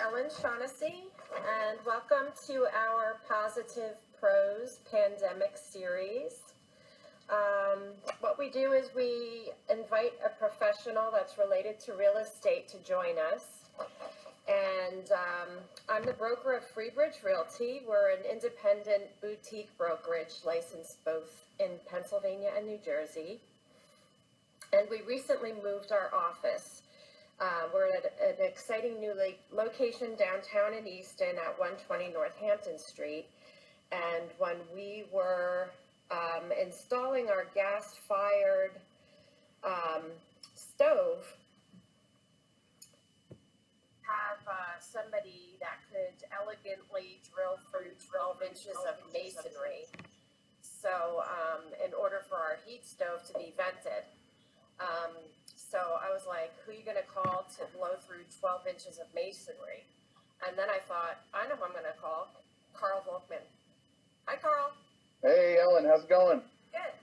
Ellen Shaughnessy, and welcome to our Positive Pros Pandemic Series. What we do is we invite a professional that's related to real estate to join us. And I'm the broker of Freebridge Realty. We're an independent boutique brokerage licensed both in Pennsylvania and New Jersey. And we recently moved our office. We're at an exciting new location downtown in Easton at 120 Northampton Street. And when we were installing our gas-fired stove, have somebody that could elegantly drill through 12 inches of masonry. So in order for our heat stove to be vented. So I was like, who are you going to call to blow through 12 inches of masonry? And then I thought, I know who I'm going to call, Carl Volkman. Hi, Carl. Hey, Ellen, how's it going? Good.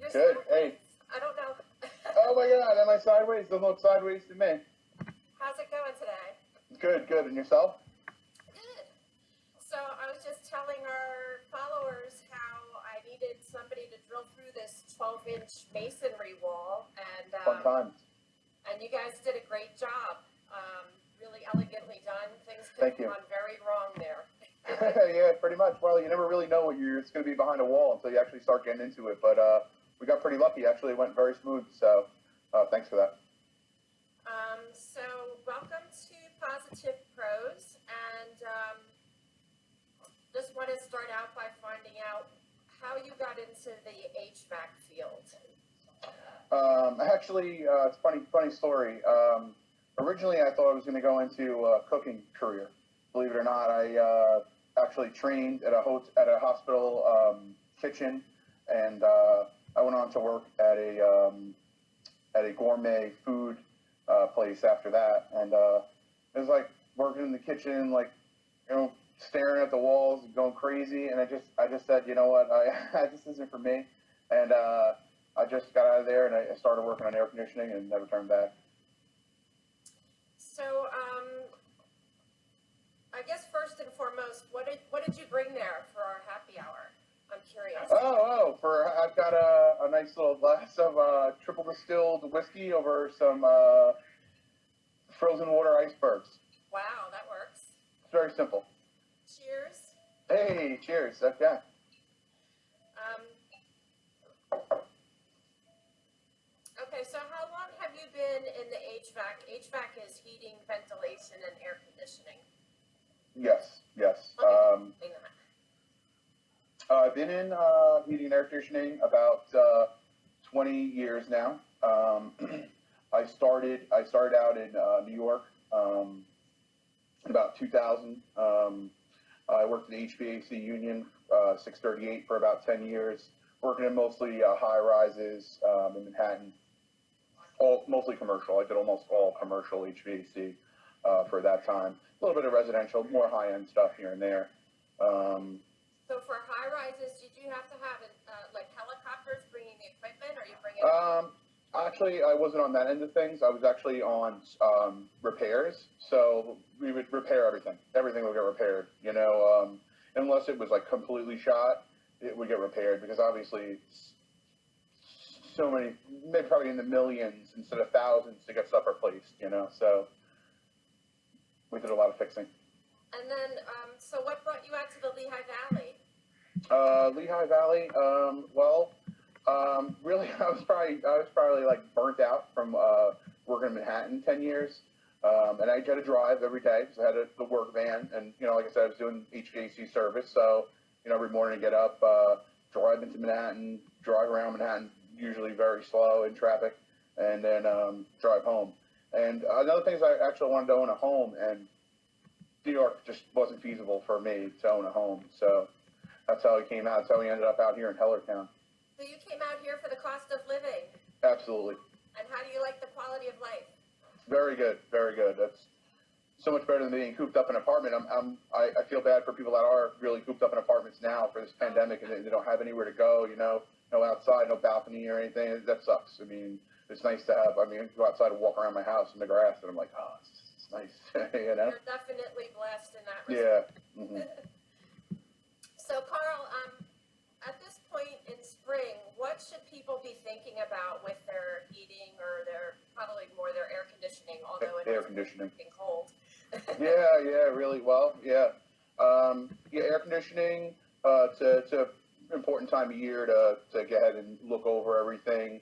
You're Good. sideways. Hey. I don't know. Oh my God, am I sideways? Doesn't look sideways to me. How's it going today? Good, good. And yourself? Good. So I was just telling our followers how I needed somebody to drill through this 12-inch masonry wall, and Fun times. And you guys did a great job. Really elegantly done. Things could Thank have you. gone very wrong there. Yeah, pretty much. Well, you never really know what it's going to be behind a wall until you actually start getting into it. But we got pretty lucky. Actually, it went very smooth. So thanks for that. So welcome to Positive Pros, and just want to start out by finding out how you got into the HVAC field. Actually, it's a funny story. Originally, I thought I was going to go into a cooking career. Believe it or not, I actually trained at a hospital kitchen, and I went on to work at a gourmet food place after that. And it was like working in the kitchen, like, staring at the walls, going crazy. And I just said, you know what, this isn't for me. And I just got out of there and I started working on air conditioning and never turned back. So, I guess first and foremost, what did you bring there for our happy hour? I'm curious. I've got a nice little glass of triple distilled whiskey over some frozen water icebergs. Wow, that works. It's very simple. Cheers. Hey, cheers. Okay. Okay, so how long have you been in the HVAC? HVAC is heating, ventilation, and air conditioning. Yes. I've been in heating and air conditioning about 20 years now. I started out in New York in about 2000. I worked at the HVAC union 638 for about 10 years, working in mostly high rises in Manhattan. Mostly commercial. I did almost all commercial HVAC for that time. A little bit of residential, more high-end stuff here and there. So for high rises, did you have to have like helicopters bringing the equipment, or you bring it? Actually, I wasn't on that end of things. I was actually on repairs. So we would repair everything. Everything would get repaired. Unless it was like completely shot, it would get repaired because obviously so many, maybe probably in the millions instead of thousands to get stuff replaced, so we did a lot of fixing. And then, so what brought you out to the Lehigh Valley? Lehigh Valley, really, I was probably like burnt out from working in Manhattan 10 years, and I had to drive every day because I had the work van, and like I said, I was doing HVAC service, so every morning I get up, drive into Manhattan, drive around Manhattan, usually very slow in traffic, and then drive home. And another thing is I actually wanted to own a home, and New York just wasn't feasible for me to own a home. So that's how we came out. That's how we ended up out here in Hellertown. So you came out here for the cost of living? Absolutely. And how do you like the quality of life? Very good, very good. That's so much better than being cooped up in an apartment. I feel bad for people that are really cooped up in apartments now for this pandemic and they don't have anywhere to go, no outside, no balcony or anything. That sucks. I mean, it's nice to have, go outside and walk around my house in the grass and I'm like, oh, it's nice. You know? You're definitely blessed in that Yeah. respect. Mm-hmm. So Carl, at this point in spring, what should people be thinking about with their heating or probably more their air conditioning, although it Air is conditioning. getting cold? Yeah, really well. Yeah. Air conditioning, it's a important time of year to get ahead and look over everything.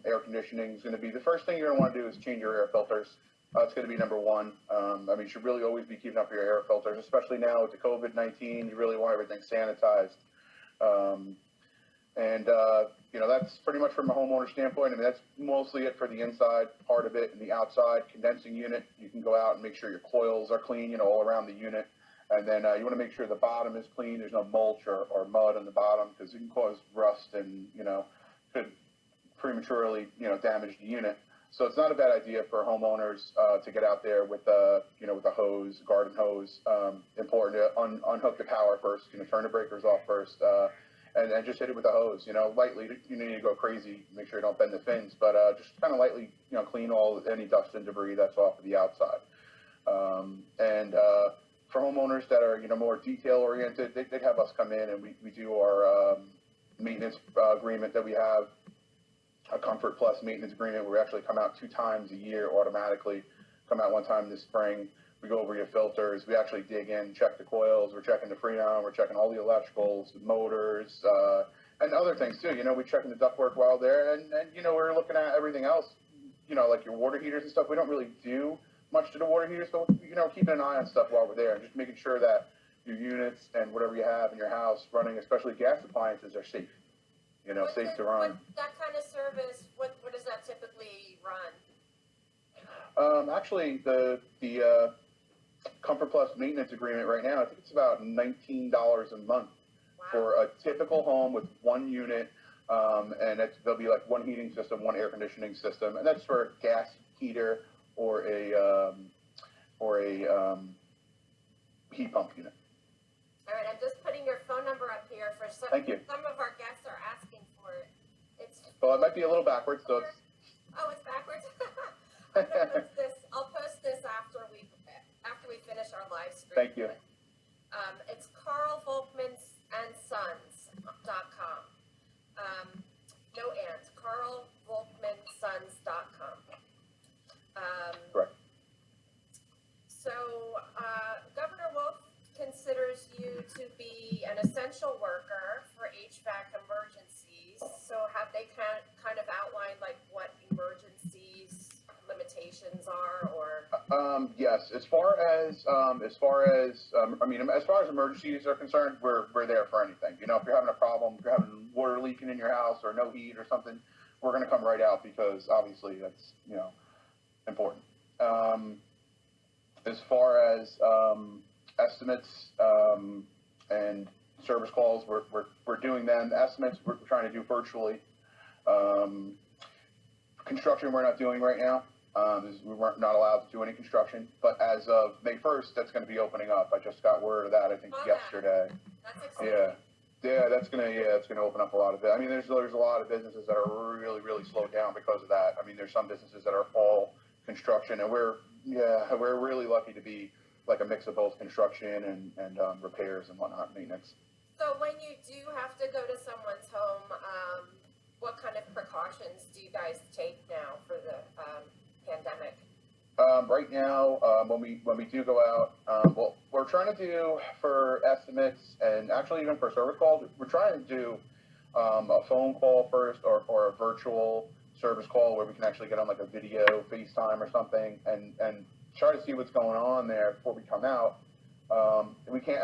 Air conditioning is going to be the first thing you're going to want to do is change your air filters. It's going to be number one. You should really always be keeping up your air filters, especially now with the COVID-19. You really want everything sanitized. Um, that's pretty much from a homeowner standpoint. That's mostly it for the inside part of it, and the outside condensing unit. You can go out and make sure your coils are clean, all around the unit. And then you want to make sure the bottom is clean. There's no mulch or mud on the bottom because it can cause rust and, could prematurely, damage the unit. So it's not a bad idea for homeowners to get out there with with a hose, garden hose. Important to unhook the power first, turn the breakers off first. And just hit it with a hose, lightly. You need to go crazy, make sure you don't bend the fins, but just kind of lightly, clean any dust and debris that's off of the outside. For homeowners that are, more detail oriented, they'd have us come in and we do our maintenance agreement that we have, a Comfort Plus maintenance agreement where we actually come out 2 times a year automatically, come out 1 time this spring. We go over your filters. We actually dig in, check the coils. We're checking the freon. We're checking all the electricals, the motors, and other things too. We're checking the ductwork while there, and we're looking at everything else. Like your water heaters and stuff. We don't really do much to the water heaters, but keeping an eye on stuff while we're there, and just making sure that your units and whatever you have in your house running, especially gas appliances, are safe. Safe to run. That kind of service, what does that typically run? Actually, the Comfort Plus maintenance agreement right now, I think it's about $19 a month. Wow. For a typical home with 1 unit, and there'll be like 1 heating system, 1 air conditioning system, and that's for a gas heater or a heat pump unit. All right, I'm just putting your phone number up here for some. Thank you. Some of our guests are asking for it. Well, it might be a little backwards, so it's. Oh, it's backwards. I'll post this after we finish our live stream. Thank you. It's Carl VolkmanandSons.com. No and. CarlVolkmanSons.com. Correct. So, Governor Wolf considers you to be an essential worker for HVAC emergencies. So have they kind of outlined like what emergencies limitations are, or? Yes. As far as emergencies are concerned, we're there for anything. If you're having a problem, if you're having water leaking in your house or no heat or something, we're going to come right out because obviously that's important. As far as estimates and service calls, we're doing them. Estimates we're trying to do virtually. Construction we're not doing right now. We weren't not allowed to do any construction, but as of May 1st, that's going to be opening up. I just got word of that, I think, yesterday. That's exciting. Yeah, it's gonna open up a lot of it. There's a lot of businesses that are really, really slowed down because of that. There's some businesses that are all construction, and we're really lucky to be like a mix of both construction and repairs and whatnot, maintenance. So when you do have to go to someone's home, what kind of precautions do you guys take now for the pandemic? Right now, when we do go out, what we're trying to do for estimates and actually even for service calls, we're trying to do a phone call first or a virtual service call where we can actually get on like a video FaceTime or something and try to see what's going on there before we come out. We can't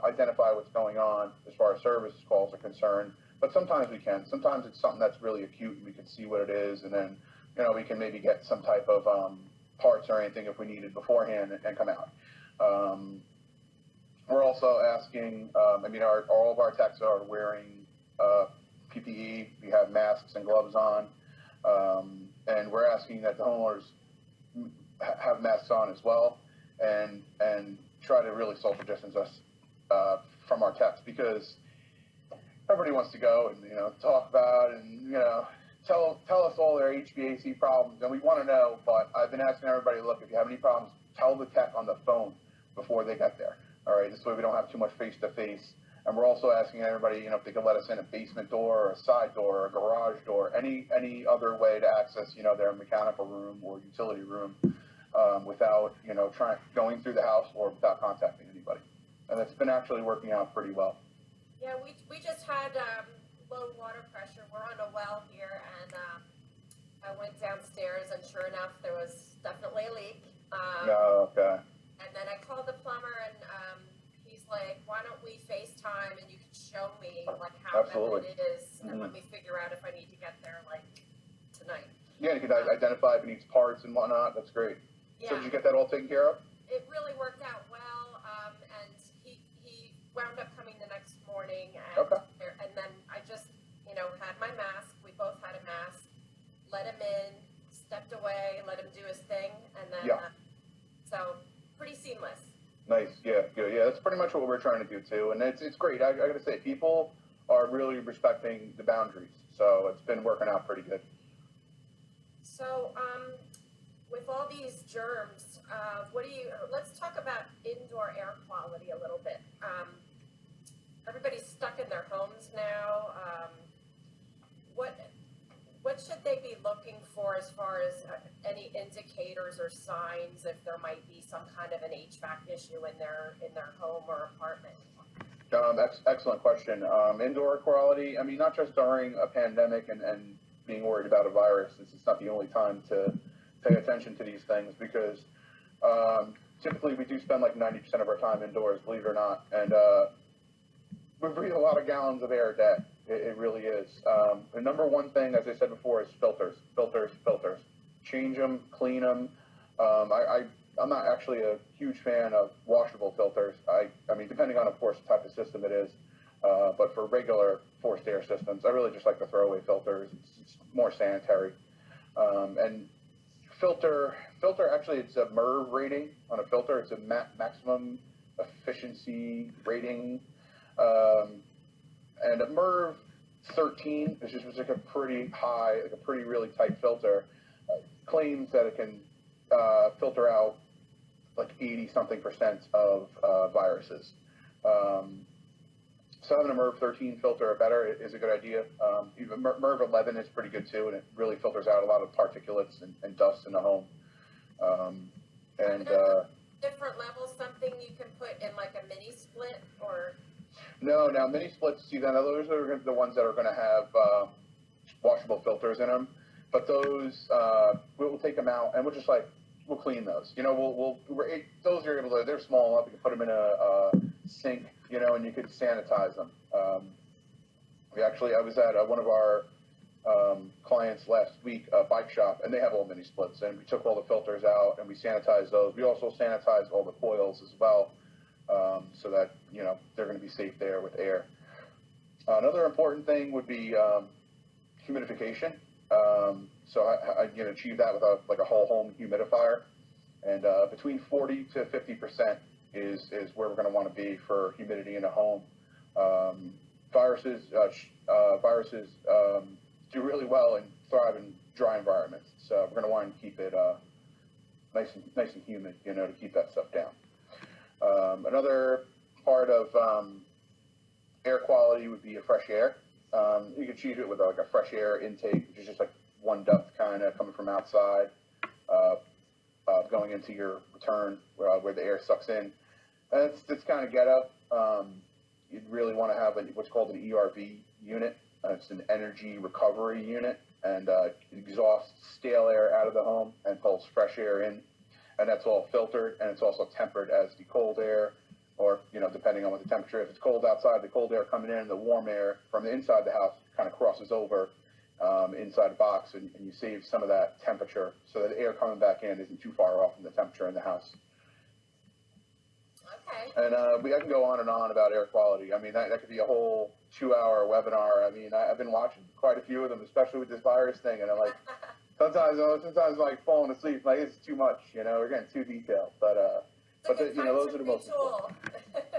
identify what's going on as far as service calls are concerned, but sometimes we can. Sometimes it's something that's really acute and we can see what it is, and then we can maybe get some type of parts or anything if we needed beforehand and come out. We're also asking, all of our techs are wearing PPE. We have masks and gloves on, and we're asking that the homeowners have masks on as well, and try to really social distance us from our techs, because everybody wants to go and talk about it and tell us all their HVAC problems, and we want to know. But I've been asking everybody, look, if you have any problems, tell the tech on the phone before they get there. All right, this way we don't have too much face to face. And we're also asking everybody, if they can let us in a basement door or a side door or a garage door, any other way to access, their mechanical room or utility room, without, going through the house or without contacting anybody. And it's been actually working out pretty well. Yeah, we just had low water pressure. We're on a well here, and I went downstairs, and sure enough, there was definitely a leak. No, okay. And then I called the plumber, and he's like, "Why don't we FaceTime and you can show me like how bad it is, and let me figure out if I need to get there like tonight." Yeah, you can identify if it needs parts and whatnot. That's great. Yeah. So did you get that all taken care of? It really worked out well, and he wound up coming the next morning, and and then I just had my mask. We both had a mask. Let him in, stepped away, let him do his thing, and then so pretty seamless. Nice, yeah, good, yeah. That's pretty much what we're trying to do too, and it's great. I got to say, people are really respecting the boundaries, so it's been working out pretty good. So, with all these germs, let's talk about indoor air quality a little bit. Everybody's stuck in their homes now. What should they be looking for as far as any indicators or signs if there might be some kind of an HVAC issue in their home or apartment? Excellent question. Indoor quality, I mean, not just during a pandemic and being worried about a virus. This is not the only time to pay attention to these things, because typically we do spend like 90% of our time indoors, believe it or not, and we breathe a lot of gallons of air a day. It really is. The number one thing, as I said before, is filters. Change them, clean them. I'm not actually a huge fan of washable filters. I mean, depending on, of course, the type of system it is. But for regular forced air systems, I really just like the throwaway filters. It's more sanitary. And filter, actually, it's a MERV rating on a filter. It's a maximum efficiency rating. And a MERV 13, which is like a pretty high, like a pretty really tight filter, claims that it can filter out like 80-something% of viruses. So having a MERV 13 filter or better is a good idea. Even MERV 11 is pretty good too, and it really filters out a lot of particulates and dust in the home. Different levels, something you can put in like a mini split or... No, now mini splits, see, then those are the ones that are going to have washable filters in them. But those, we'll take them out and we'll clean those. Those are able to, they're small enough, you can put them in a sink, and you could sanitize them. I was at one of our clients last week, a bike shop, and they have all mini splits, and we took all the filters out and we sanitized those. We also sanitized all the coils as well, so that, they're going to be safe there with air. Another important thing would be humidification. So I can achieve that with a whole home humidifier, and between 40 to 50% is where we're going to want to be for humidity in a home. Viruses do really well and thrive in dry environments, so we're going to want to keep it nice and humid, to keep that stuff down. Another part of air quality would be a fresh air. You can achieve it with a fresh air intake, which is just like one duct kind of coming from outside, going into your return where the air sucks in. And it's kind of ghetto. You'd really want to have what's called an ERV unit. It's an energy recovery unit, and it exhausts stale air out of the home and pulls fresh air in. And that's all filtered, and it's also tempered as the cold air, or, depending on what the temperature is. If it's cold outside, the cold air coming in, the warm air from the inside the house kind of crosses over inside the box, and you save some of that temperature so that the air coming back in isn't too far off from the temperature in the house. Okay. And I can go on and on about air quality. I mean, that could be a whole 2-hour webinar. I mean, I've been watching quite a few of them, especially with this virus thing, and I'm like, sometimes I'm like falling asleep, like it's too much, we're getting too detailed. But those are the most important.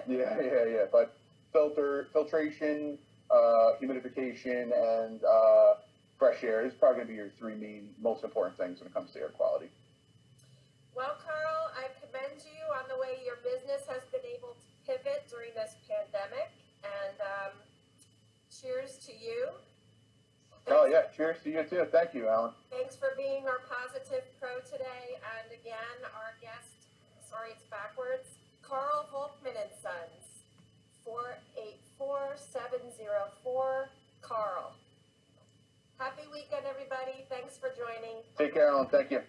Yeah. But filtration, humidification, and fresh air. It's probably going to be your three main, most important things when it comes to air quality. Well, Carl, I commend you on the way your business has been able to pivot during this pandemic, and cheers to you. Oh yeah, cheers to you too. Thank you, Alan. Thanks for being our Positive Pro today, and again, our guest, sorry it's backwards, Carl Volkman and Sons, 484-704, Carl. Happy weekend, everybody. Thanks for joining. Take care, Alan. Thank you.